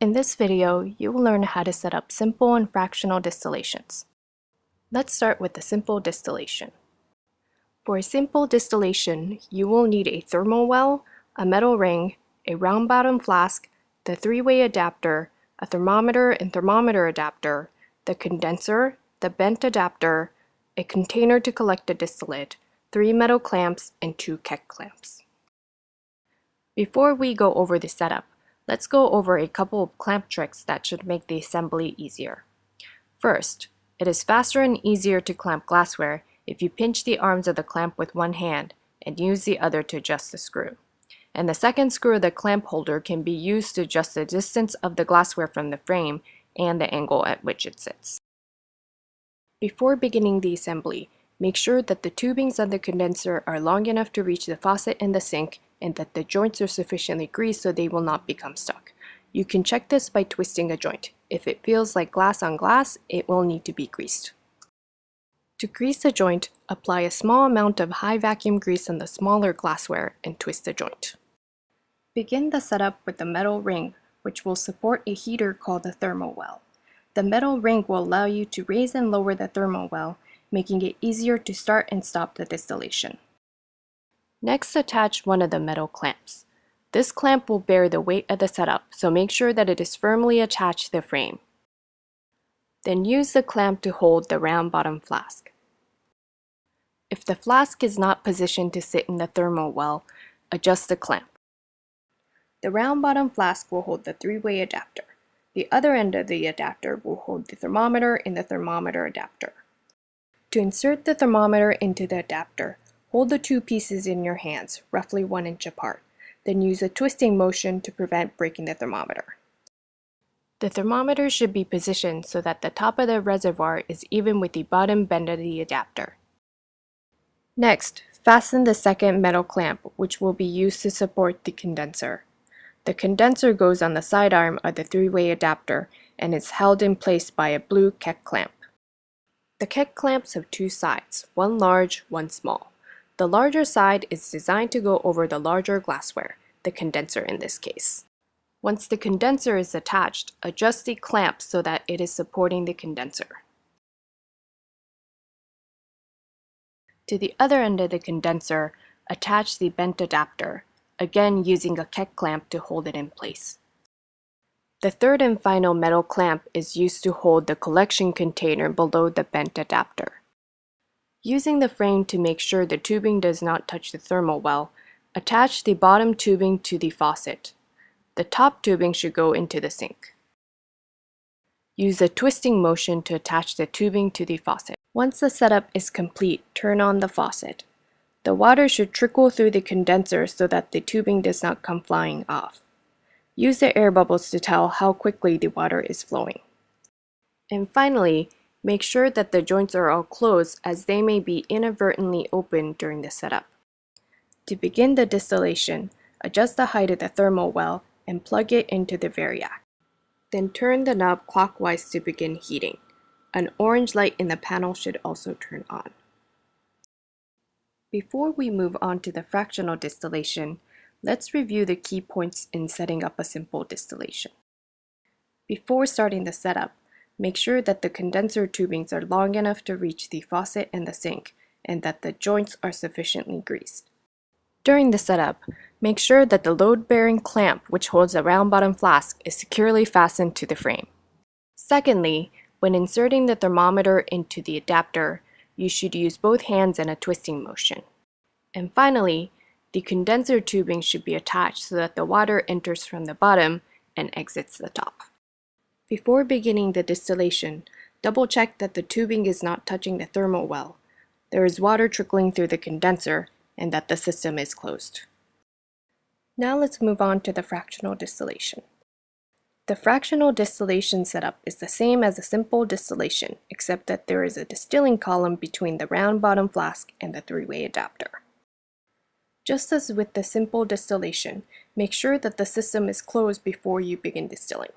In this video, you will learn how to set up simple and fractional distillations. Let's start with the simple distillation. For a simple distillation, you will need a thermal well, a metal ring, a round bottom flask, the three-way adapter, a thermometer and thermometer adapter, the condenser, the bent adapter, a container to collect the distillate, 3 metal clamps, and 2 keck clamps. Before we go over the setup, let's go over a couple of clamp tricks that should make the assembly easier. First, it is faster and easier to clamp glassware if you pinch the arms of the clamp with one hand and use the other to adjust the screw. And the second screw of the clamp holder can be used to adjust the distance of the glassware from the frame and the angle at which it sits. Before beginning the assembly, make sure that the tubings on the condenser are long enough to reach the faucet and the sink, and that the joints are sufficiently greased so they will not become stuck. You can check this by twisting a joint. If it feels like glass on glass, it will need to be greased. To grease the joint, apply a small amount of high vacuum grease on the smaller glassware and twist the joint. Begin the setup with the metal ring, which will support a heater called the thermal well. The metal ring will allow you to raise and lower the thermal well, making it easier to start and stop the distillation. Next, attach one of the metal clamps. This clamp will bear the weight of the setup, so make sure that it is firmly attached to the frame. Then use the clamp to hold the round bottom flask. If the flask is not positioned to sit in the thermal well, adjust the clamp. The round bottom flask will hold the three-way adapter. The other end of the adapter will hold the thermometer in the thermometer adapter. To insert the thermometer into the adapter, hold the two pieces in your hands, roughly 1 inch apart. Then use a twisting motion to prevent breaking the thermometer. The thermometer should be positioned so that the top of the reservoir is even with the bottom bend of the adapter. Next, fasten the second metal clamp, which will be used to support the condenser. The condenser goes on the side arm of the three-way adapter and is held in place by a blue keck clamp. The keck clamps have two sides, one large, one small. The larger side is designed to go over the larger glassware, the condenser in this case. Once the condenser is attached, adjust the clamp so that it is supporting the condenser. To the other end of the condenser, attach the bent adapter, again using a keck clamp to hold it in place. The third and final metal clamp is used to hold the collection container below the bent adapter. Using the frame to make sure the tubing does not touch the thermal well, attach the bottom tubing to the faucet. The top tubing should go into the sink. Use a twisting motion to attach the tubing to the faucet. Once the setup is complete, turn on the faucet. The water should trickle through the condenser so that the tubing does not come flying off. Use the air bubbles to tell how quickly the water is flowing. And finally, make sure that the joints are all closed, as they may be inadvertently opened during the setup. To begin the distillation, adjust the height of the thermal well and plug it into the variac. Then turn the knob clockwise to begin heating. An orange light in the panel should also turn on. Before we move on to the fractional distillation, let's review the key points in setting up a simple distillation. Before starting the setup, make sure that the condenser tubings are long enough to reach the faucet and the sink, and that the joints are sufficiently greased. During the setup, make sure that the load-bearing clamp, which holds the round bottom flask, is securely fastened to the frame. Secondly, when inserting the thermometer into the adapter, you should use both hands in a twisting motion. And finally, the condenser tubing should be attached so that the water enters from the bottom and exits the top. Before beginning the distillation, double check that the tubing is not touching the thermal well, there is water trickling through the condenser, and that the system is closed. Now let's move on to the fractional distillation. The fractional distillation setup is the same as a simple distillation, except that there is a distilling column between the round bottom flask and the three-way adapter. Just as with the simple distillation, make sure that the system is closed before you begin distilling.